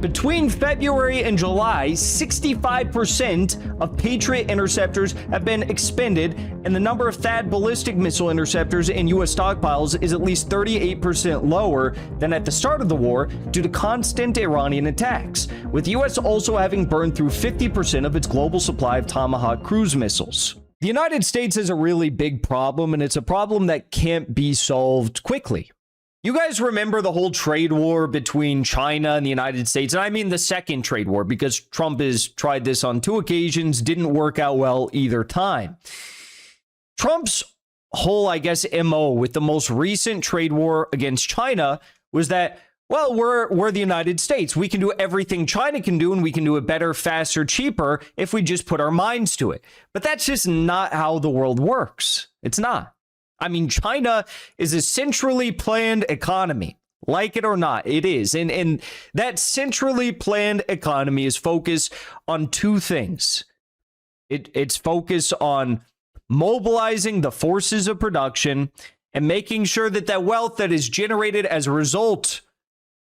Between February and July, 65% of Patriot interceptors have been expended, and the number of THAAD ballistic missile interceptors in U.S. stockpiles is at least 38% lower than at the start of the war due to constant Iranian attacks, with the U.S. also having burned through 50% of its global supply of Tomahawk cruise missiles. The United States has a really big problem, and it's a problem that can't be solved quickly. You guys remember the whole trade war between China and the United States? And I mean the second trade war, because Trump has tried this on 2 occasions, didn't work out well either time. Trump's whole, I guess, MO with the most recent trade war against China was that, well, we're the United States. We can do everything China can do, and we can do it better, faster, cheaper if we just put our minds to it. But that's just not how the world works. It's not. I mean, China is a centrally planned economy. Like it or not, it is. And that centrally planned economy is focused on 2 things. It's focused on mobilizing the forces of production and making sure that that wealth that is generated as a result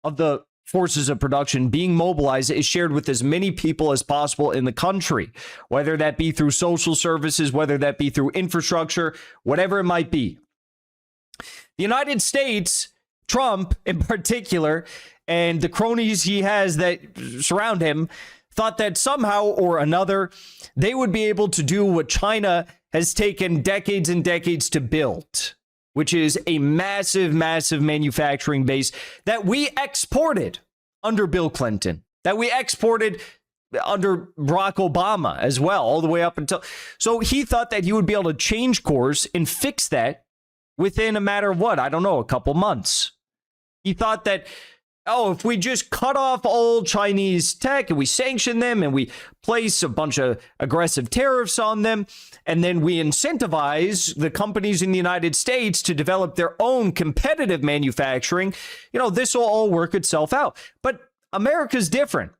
of the forces of production being mobilized is shared with as many people as possible in the country, whether that be through social services, whether that be through infrastructure, whatever it might be. The United States, Trump in particular, and the cronies he has that surround him, thought that somehow or another they would be able to do what China has taken decades and decades to build, which is a massive, massive manufacturing base that we exported under Bill Clinton, that we exported under Barack Obama as well, all the way up until. So he thought that he would be able to change course and fix that within a matter of what? I don't know, a couple months. He thought that, oh, if we just cut off all Chinese tech and we sanction them and we place a bunch of aggressive tariffs on them, and then we incentivize the companies in the United States to develop their own competitive manufacturing, this will all work itself out. But America's different.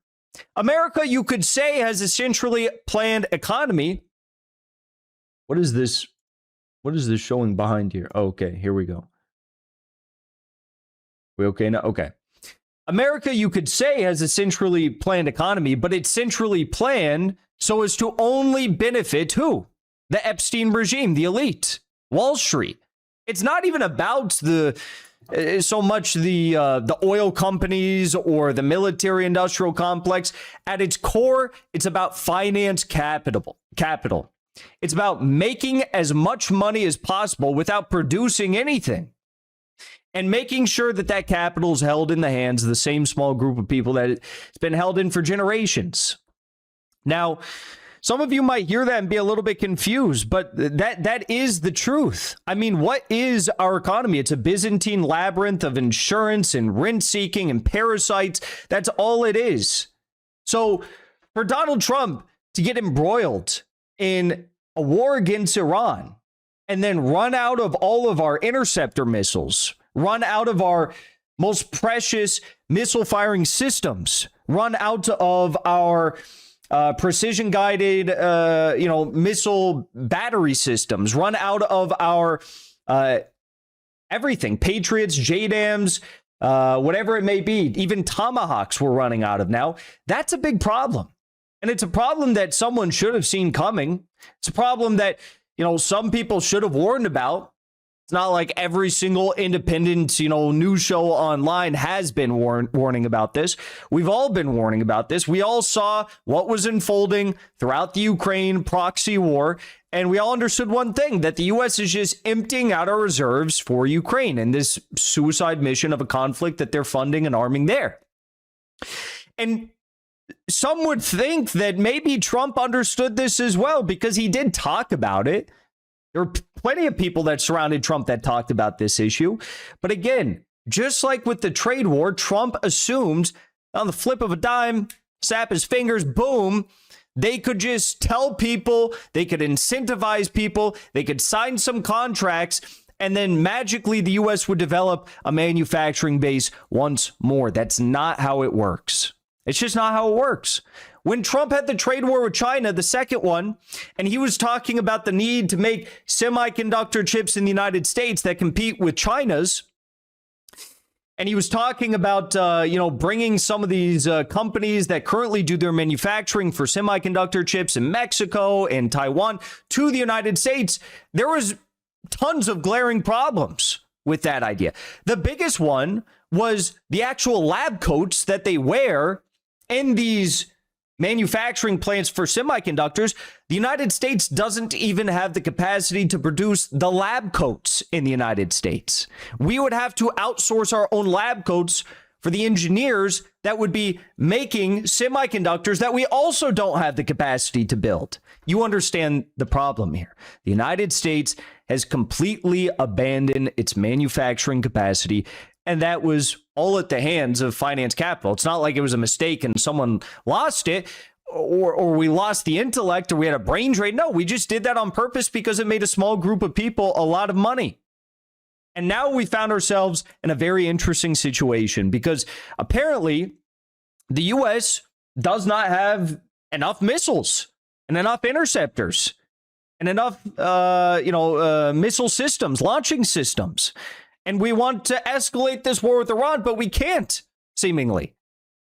America, you could say, has a centrally planned economy. What is this? What is this showing behind here? Oh, okay, here we go. We okay now? Okay. America, you could say, has a centrally planned economy, but it's centrally planned so as to only benefit who? The Epstein regime, the elite, Wall Street. It's not even about so much the oil companies or the military industrial complex. At its core, it's about finance capital. It's about making as much money as possible without producing anything, and making sure that that capital is held in the hands of the same small group of people that it's been held in for generations. Now, some of you might hear that and be a little bit confused, but that is the truth. I mean, what is our economy? It's a Byzantine labyrinth of insurance and rent-seeking and parasites. That's all it is. So for Donald Trump to get embroiled in a war against Iran and then run out of all of our interceptor missiles, run out of our most precious missile firing systems, run out of our precision-guided, missile battery systems, run out of our everything, Patriots, JDAMs, whatever it may be, even Tomahawks we're running out of now. That's a big problem. And it's a problem that someone should have seen coming. It's a problem that, some people should have warned about. It's not like every single independent, news show online has been warning about this. We've all been warning about this. We all saw what was unfolding throughout the Ukraine proxy war, and we all understood one thing, that the U.S. is just emptying out our reserves for Ukraine and this suicide mission of a conflict that they're funding and arming there. And some would think that maybe Trump understood this as well, because he did talk about it. There were plenty of people that surrounded Trump that talked about this issue. But again, just like with the trade war, Trump assumed on the flip of a dime, snap his fingers, boom, they could just tell people, they could incentivize people, they could sign some contracts, and then magically the U.S. would develop a manufacturing base once more. That's not how it works. It's just not how it works. When Trump had the trade war with China, the second one, and he was talking about the need to make semiconductor chips in the United States that compete with China's, And he was talking about, bringing some of these companies that currently do their manufacturing for semiconductor chips in Mexico and Taiwan to the United States. There was tons of glaring problems with that idea. The biggest one was the actual lab coats that they wear in these manufacturing plants for semiconductors. The United States doesn't even have the capacity to produce the lab coats in the United States. We would have to outsource our own lab coats for the engineers that would be making semiconductors that we also don't have the capacity to build. You understand the problem here. The United States has completely abandoned its manufacturing capacity, and that was all at the hands of finance capital. It's not like it was a mistake and someone lost it, or we lost the intellect, or we had a brain drain. No, we just did that on purpose because it made a small group of people a lot of money. And now we found ourselves in a very interesting situation because apparently the U.S. does not have enough missiles and enough interceptors and enough, missile systems, launching systems. And we want to escalate this war with Iran, but we can't, seemingly.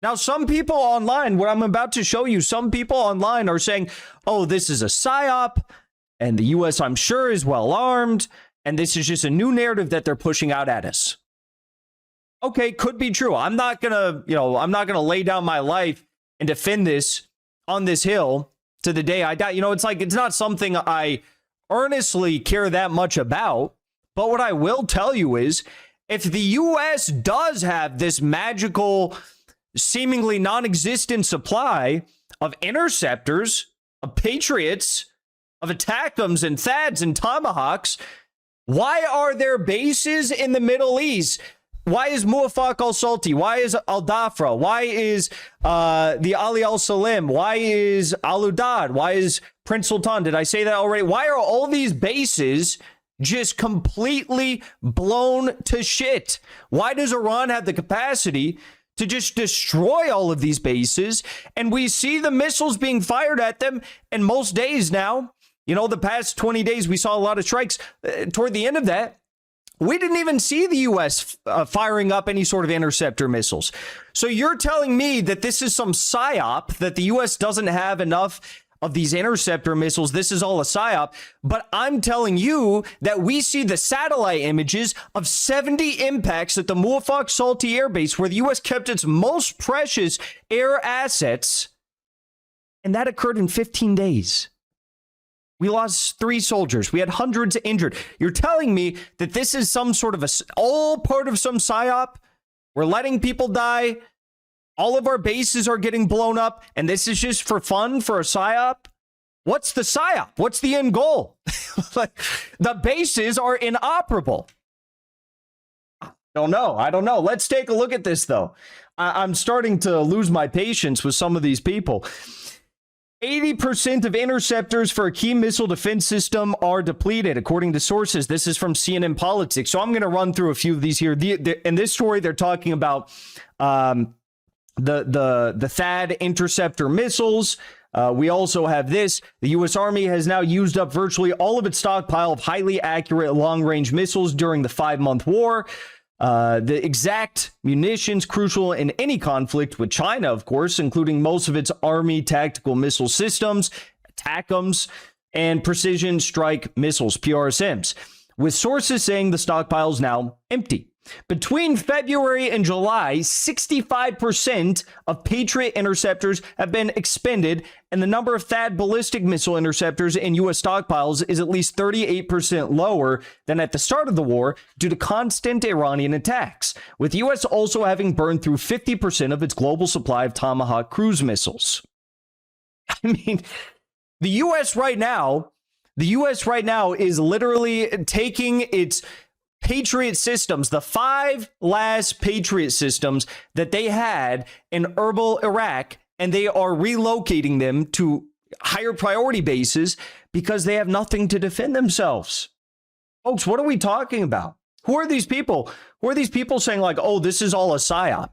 Now, some people online, what I'm about to show you, some people online are saying, oh, this is a psyop, and the U.S., I'm sure, is well armed, and this is just a new narrative that they're pushing out at us. Okay, could be true. I'm not gonna lay down my life and defend this on this hill to the day I die. It's not something I earnestly care that much about. But what I will tell you is, if the U.S. does have this magical, seemingly non-existent supply of interceptors, of Patriots, of ATACMs and THAADs and Tomahawks, why are there bases in the Middle East? Why is Muwafaq al-Salti? Why is Al-Dafra? Why is the Ali al-Salim? Why is Al-Udad? Why is Prince Sultan? Did I say that already? Why are all these bases just completely blown to shit? Why does Iran have the capacity to just destroy all of these bases? And we see the missiles being fired at them. And most days now, the past 20 days, we saw a lot of strikes. Toward the end of that, we didn't even see the U.S. Firing up any sort of interceptor missiles. So you're telling me that this is some psyop, that the U.S. doesn't have enough of these interceptor missiles, this is all a psyop, but I'm telling you that we see the satellite images of 70 impacts at the Muwafaq Salti Air Base, where the U.S. kept its most precious air assets, and that occurred in 15 days. We lost 3 soldiers. We had hundreds injured. You're telling me that this is some sort of all part of some psyop? We're letting people die. All of our bases are getting blown up, and this is just for fun, for a psyop? What's the psyop? What's the end goal? The bases are inoperable. I don't know. Let's take a look at this, though. I'm starting to lose my patience with some of these people. 80% of interceptors for a key missile defense system are depleted, according to sources. This is from CNN Politics. So I'm going to run through a few of these here. In this story, they're talking about the THAAD interceptor missiles. We also have this. The U.S. Army has now used up virtually all of its stockpile of highly accurate long-range missiles during the 5-month war. The exact munitions crucial in any conflict with China, of course, including most of its Army tactical missile systems, ATACMs, and precision strike missiles, PRSMs, with sources saying the stockpile is now empty. Between February and July, 65% of Patriot interceptors have been expended, and the number of THAAD ballistic missile interceptors in U.S. stockpiles is at least 38% lower than at the start of the war due to constant Iranian attacks, with the U.S. also having burned through 50% of its global supply of Tomahawk cruise missiles. I mean, the U.S. right now is literally taking its Patriot systems, the 5 last Patriot systems that they had in Erbil, Iraq, and they are relocating them to higher priority bases because they have nothing to defend themselves. Folks, what are we talking about? Who are these people? Who are these people saying like, oh, this is all a psyop?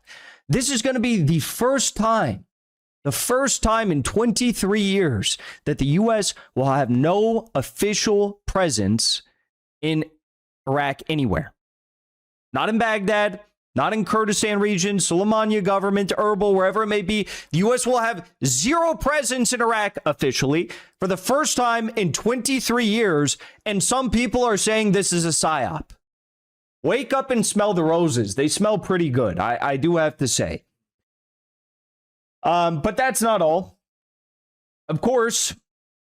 This is going to be the first time in 23 years that the U.S. will have no official presence in Iraq anywhere. Not in Baghdad, not in Kurdistan region, Soleimani government, Erbil, wherever it may be. The U.S. will have zero presence in Iraq officially for the first time in 23 years. And some people are saying this is a psyop. Wake up and smell the roses. They smell pretty good, I do have to say. But that's not all. Of course,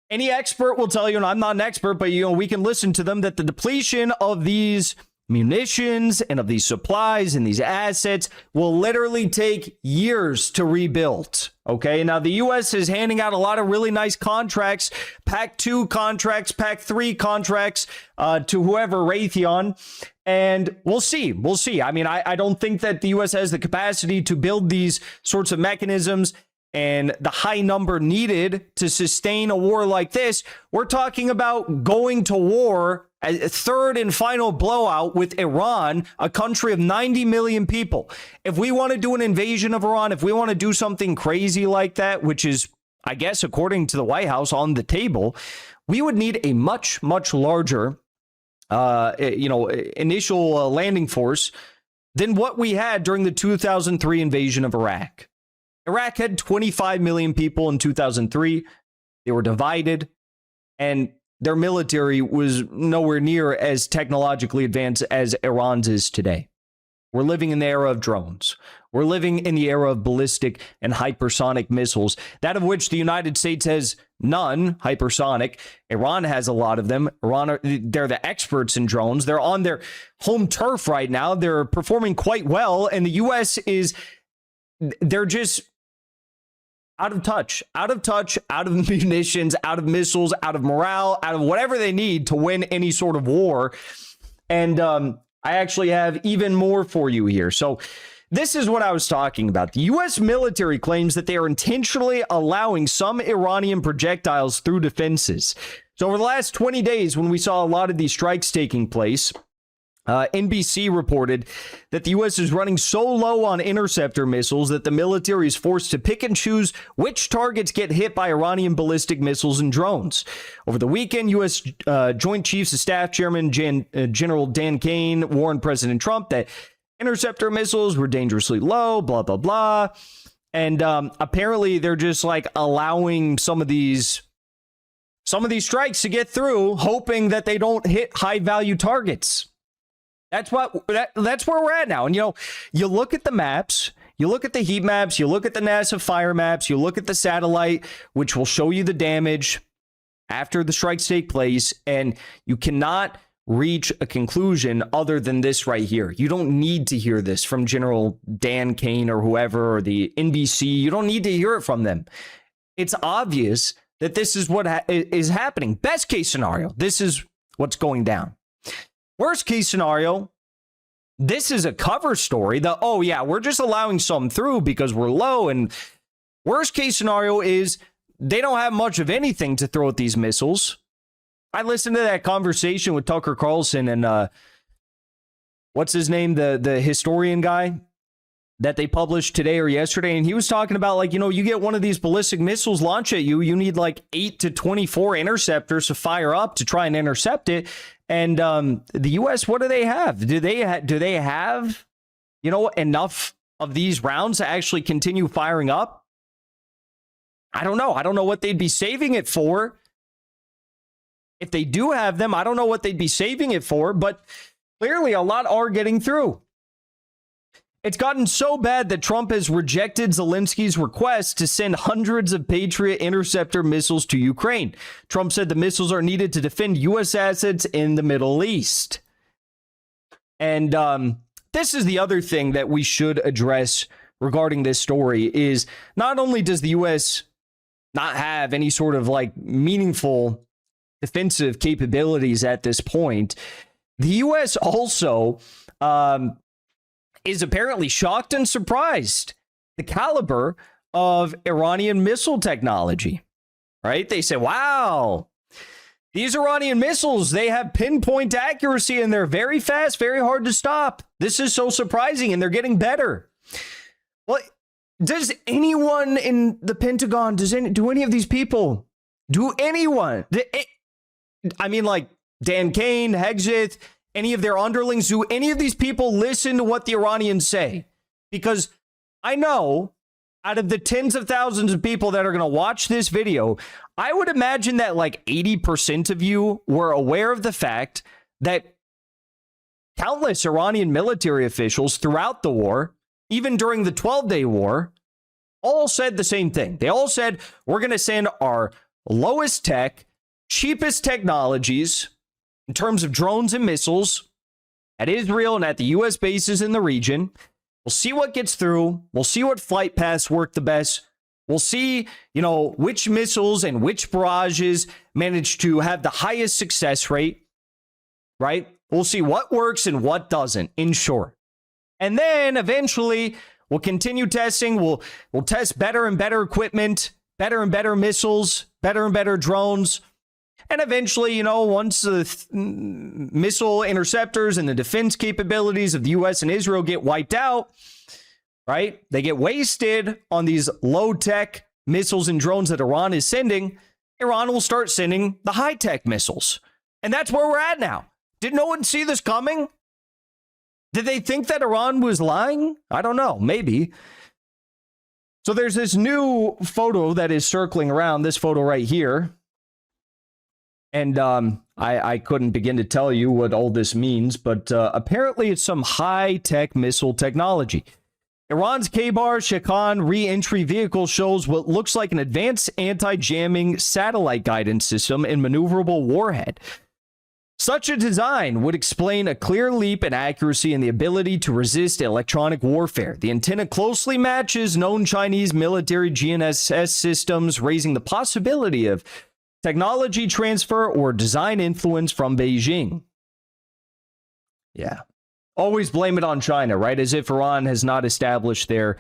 any expert will tell you, and I'm not an expert, but we can listen to them, that the depletion of these munitions and of these supplies and these assets will literally take years to rebuild. Okay, now the U.S. is handing out a lot of really nice contracts, Pack 2 contracts, Pack 3 contracts to whoever, Raytheon. And we'll see. We'll see. I mean, I don't think that the U.S. has the capacity to build these sorts of mechanisms and the high number needed to sustain a war like this. We're talking about going to war, a third and final blowout with Iran, a country of 90 million people. If we want to do an invasion of Iran, if we want to do something crazy like that, which is, I guess, according to the White House, on the table, we would need a much, much larger, initial landing force than what we had during the 2003 invasion of Iraq. Iraq had 25 million people in 2003. They were divided, and their military was nowhere near as technologically advanced as Iran's is today. We're living in the era of drones. We're living in the era of ballistic and hypersonic missiles, that of which the United States has none, hypersonic. Iran has a lot of them. They're the experts in drones. They're on their home turf right now. They're performing quite well, and the U.S. they're just out of touch, out of munitions, out of missiles, out of morale, out of whatever they need to win any sort of war. And I actually have even more for you here. So this is what I was talking about. The U.S. military claims that they are intentionally allowing some Iranian projectiles through defenses. So over the last 20 days, when we saw a lot of these strikes taking place, NBC reported that the U.S. is running so low on interceptor missiles that the military is forced to pick and choose which targets get hit by Iranian ballistic missiles and drones. Over the weekend, U.S. Joint Chiefs of Staff Chairman General Dan Kane warned President Trump that interceptor missiles were dangerously low, blah, blah, blah. And apparently they're just like allowing some of these strikes to get through, hoping that they don't hit high value targets. That's where we're at now. And, you look at the maps, you look at the heat maps, you look at the NASA fire maps, you look at the satellite, which will show you the damage after the strikes take place. And you cannot reach a conclusion other than this right here. You don't need to hear this from General Dan Kane or whoever, or the NBC. You don't need to hear it from them. It's obvious that this is what is happening. Best case scenario, this is what's going down. Worst case scenario, this is a cover story. We're just allowing some through because we're low. And worst case scenario is they don't have much of anything to throw at these missiles. I listened to that conversation with Tucker Carlson and what's his name, the historian guy that they published today or yesterday. And he was talking about, you get one of these ballistic missiles launched at you. You need 8 to 24 interceptors to fire up to try and intercept it. And the U.S., what do they have? Do they have, enough of these rounds to actually continue firing up? I don't know. I don't know what they'd be saving it for. If they do have them, I don't know what they'd be saving it for, but clearly a lot are getting through. It's gotten so bad that Trump has rejected Zelensky's request to send hundreds of Patriot interceptor missiles to Ukraine. Trump said the missiles are needed to defend U.S. assets in the Middle East. And this is the other thing that we should address regarding this story is not only does the U.S. not have any sort of meaningful defensive capabilities at this point, the U.S. also is apparently shocked and surprised the caliber of Iranian missile technology, right? They say, wow, these Iranian missiles, they have pinpoint accuracy and they're very fast, very hard to stop. This is so surprising and they're getting better. Well, does anyone in the Pentagon, do any of these people, Dan Kane, Hegseth, any of their underlings? Do any of these people listen to what the Iranians say? Because I know out of the tens of thousands of people that are going to watch this video, I would imagine that like 80% of you were aware of the fact that countless Iranian military officials throughout the war, even during the 12-day war, all said the same thing. They all said, we're going to send our lowest tech, cheapest technologies in terms of drones and missiles at Israel and at the U.S. bases in the region. We'll see what gets through. We'll see what flight paths work the best. We'll see, which missiles and which barrages manage to have the highest success rate, right? We'll see what works and what doesn't, in short. And then eventually we'll continue testing. We'll test better and better equipment, better and better missiles, better and better drones. And eventually, once the missile interceptors and the defense capabilities of the U.S. and Israel get wiped out, right? They get wasted on these low-tech missiles and drones that Iran is sending. Iran will start sending the high-tech missiles. And that's where we're at now. Did no one see this coming? Did they think that Iran was lying? I don't know. Maybe. So there's this new photo that is circling around, this photo right here. And I couldn't begin to tell you what all this means, but apparently it's some high-tech missile technology. Iran's Khaybar-Shikan re-entry vehicle shows what looks like an advanced anti-jamming satellite guidance system and maneuverable warhead. Such a design would explain a clear leap in accuracy and the ability to resist electronic warfare. The antenna closely matches known Chinese military GNSS systems, raising the possibility of technology transfer or design influence from Beijing. Yeah. Always blame it on China, right? As if Iran has not established their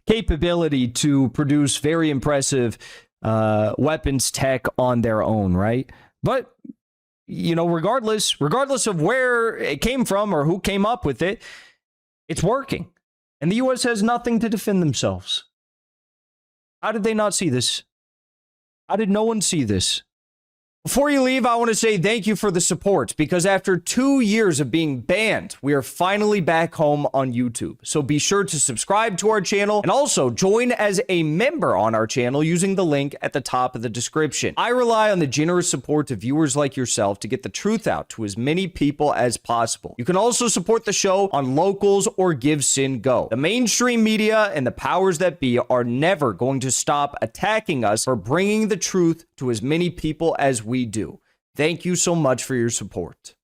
capability to produce very impressive weapons tech on their own, right? But, regardless of where it came from or who came up with it, it's working. And the U.S. has nothing to defend themselves. How did they not see this? How did no one see this? Before you leave, I want to say thank you for the support, because after 2 years of being banned, we are finally back home on YouTube. So be sure to subscribe to our channel and also join as a member on our channel using the link at the top of the description. I rely on the generous support of viewers like yourself to get the truth out to as many people as possible. You can also support the show on Locals or Give Sin Go. The mainstream media and the powers that be are never going to stop attacking us for bringing the truth to as many people as we do. Thank you so much for your support.